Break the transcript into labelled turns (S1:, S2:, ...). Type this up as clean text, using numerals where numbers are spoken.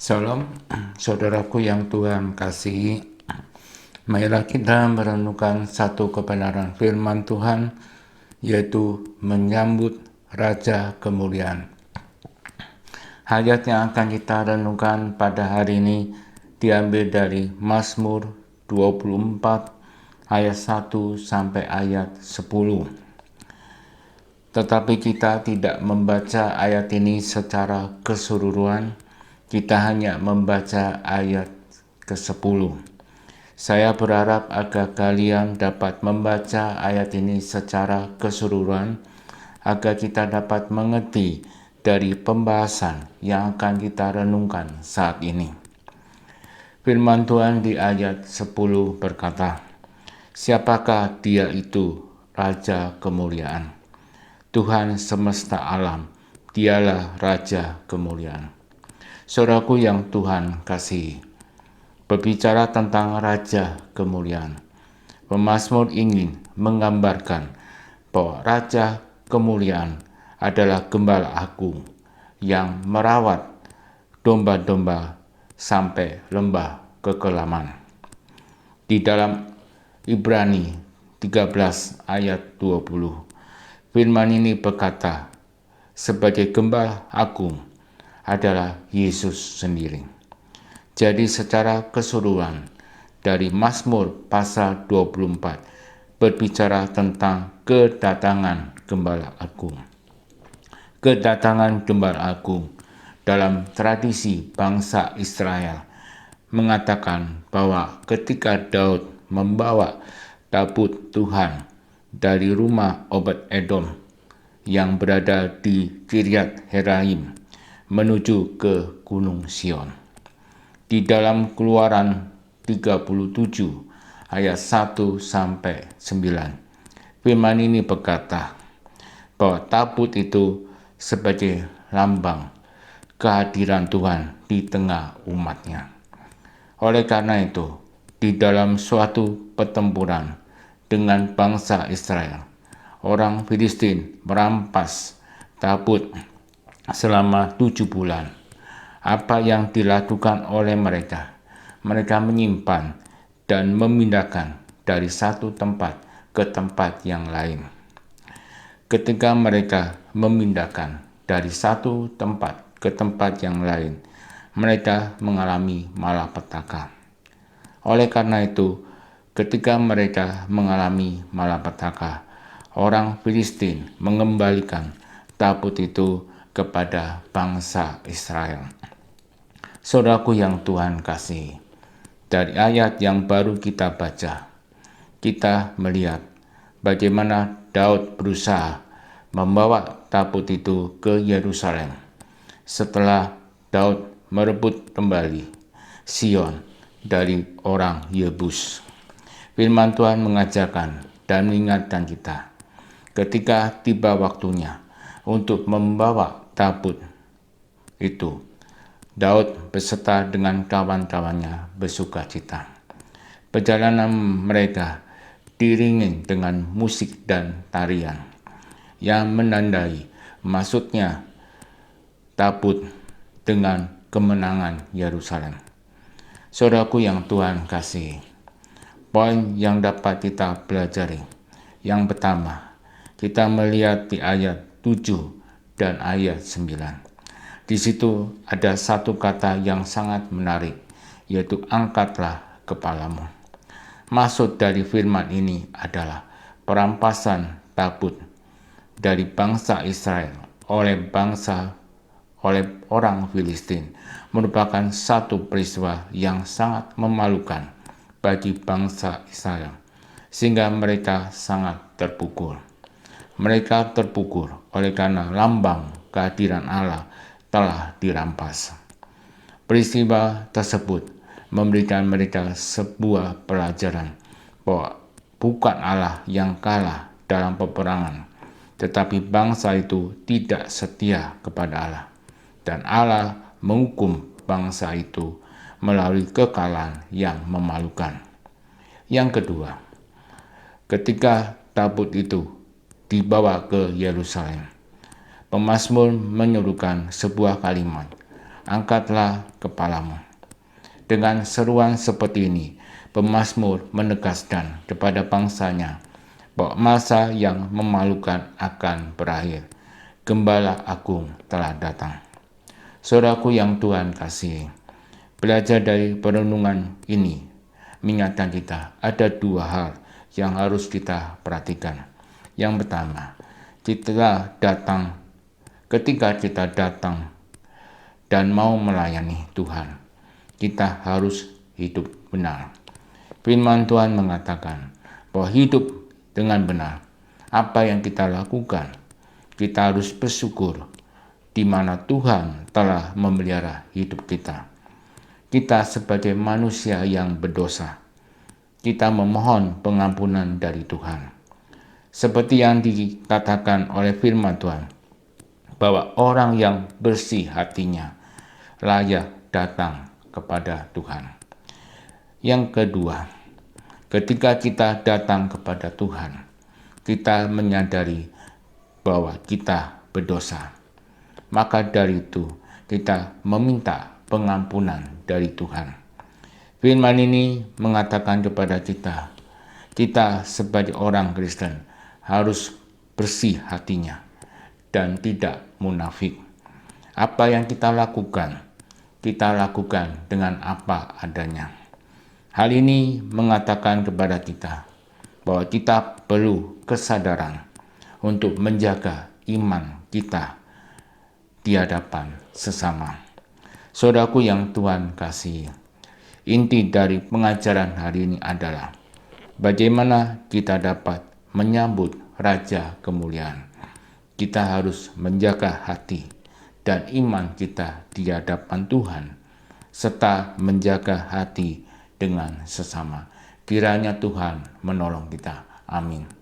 S1: Shalom, saudaraku yang Tuhan kasihi. Marilah kita merenungkan satu kebenaran firman Tuhan, yaitu menyambut Raja Kemuliaan. Ayat yang akan kita renungkan pada hari ini diambil dari Mazmur 24 ayat 1 sampai ayat 10. Tetapi kita tidak membaca ayat ini secara keseluruhan, kita hanya membaca ayat ke-10. Saya berharap agar kalian dapat membaca ayat ini secara keseluruhan, agar kita dapat mengerti dari pembahasan yang akan kita renungkan saat ini. Firman Tuhan di ayat 10 berkata, "Siapakah dia itu, Raja Kemuliaan? Tuhan semesta alam, dialah Raja Kemuliaan." Saudaraku yang Tuhan kasihi, berbicara tentang Raja Kemuliaan, pemazmur ingin menggambarkan bahwa Raja Kemuliaan adalah Gembala Agung yang merawat domba-domba sampai lembah kekelaman. Di dalam Ibrani 13 ayat 20, firman ini berkata, sebagai Gembala Agung adalah Yesus sendiri. Jadi secara keseluruhan dari Mazmur pasal 24 berbicara tentang kedatangan Gembala Agung. Kedatangan Gembala Agung dalam tradisi bangsa Israel mengatakan bahwa ketika Daud membawa tabut Tuhan dari rumah Obed-Edom yang berada di Kiryat Jearim menuju ke Gunung Sion. Di dalam Keluaran 37 ayat 1 sampai 9, firman ini berkata bahwa tabut itu sebagai lambang kehadiran Tuhan di tengah umatnya. Oleh karena itu, di dalam suatu pertempuran dengan bangsa Israel, orang Filistin merampas tabut selama 7 bulan. Apa yang dilakukan oleh mereka? Mereka menyimpan dan memindahkan dari satu tempat ke tempat yang lain. Ketika mereka memindahkan dari satu tempat ke tempat yang lain, mereka mengalami malapetaka. Oleh karena itu, ketika mereka mengalami malapetaka, orang Filistin mengembalikan tabut itu kepada bangsa Israel. Saudaraku yang Tuhan kasihi, dari ayat yang baru kita baca, kita melihat bagaimana Daud berusaha membawa tabut itu ke Yerusalem setelah Daud merebut kembali Sion dari orang Yebus. Firman Tuhan mengajarkan dan mengingatkan kita, ketika tiba waktunya untuk membawa tabut itu, Daud beserta dengan kawan-kawannya bersukacita. Perjalanan mereka diiringi dengan musik dan tarian yang menandai masuknya tabut dengan kemenangan Yerusalem. Saudaraku yang Tuhan kasihi, poin yang dapat kita pelajari, yang pertama, kita melihat di ayat 7 dan ayat 9. Di situ ada satu kata yang sangat menarik, yaitu angkatlah kepalamu. Maksud dari firman ini adalah perampasan tabut dari bangsa Israel oleh orang Filistin merupakan satu peristiwa yang sangat memalukan bagi bangsa Israel, sehingga mereka sangat terpukul. Mereka terpukul oleh karena lambang kehadiran Allah telah dirampas. Peristiwa tersebut memberikan mereka sebuah pelajaran bahwa bukan Allah yang kalah dalam peperangan, tetapi bangsa itu tidak setia kepada Allah, dan Allah menghukum bangsa itu melalui kekalahan yang memalukan. Yang kedua, ketika tabut itu dibawa ke Yerusalem, pemazmur menyuruhkan sebuah kalimat angkatlah kepalamu. Dengan seruan seperti ini, pemazmur menegaskan kepada bangsanya bahwa masa yang memalukan akan berakhir. Gembala agung telah datang. Saudaraku yang Tuhan kasihi, belajar dari perenungan ini mengingatkan kita ada dua hal yang harus kita perhatikan. Yang pertama, ketika kita datang dan mau melayani Tuhan, kita harus hidup benar. Firman Tuhan mengatakan bahwa hidup dengan benar, apa yang kita lakukan, kita harus bersyukur di mana Tuhan telah memelihara hidup kita. Kita sebagai manusia yang berdosa, kita memohon pengampunan dari Tuhan. Seperti yang dikatakan oleh firman Tuhan, bahwa orang yang bersih hatinya layak datang kepada Tuhan. Yang kedua, ketika kita datang kepada Tuhan, kita menyadari bahwa kita berdosa. Maka dari itu, kita meminta pengampunan dari Tuhan. Firman ini mengatakan kepada kita sebagai orang Kristen harus bersih hatinya dan tidak munafik. Apa yang kita lakukan dengan apa adanya. Hal ini mengatakan kepada kita bahwa kita perlu kesadaran untuk menjaga iman kita di hadapan sesama. Saudaraku yang Tuhan kasihi, inti dari pengajaran hari ini adalah bagaimana kita dapat menyambut Raja Kemuliaan. Kita harus menjaga hati dan iman kita di hadapan Tuhan, serta menjaga hati dengan sesama. Kiranya Tuhan menolong kita. Amin.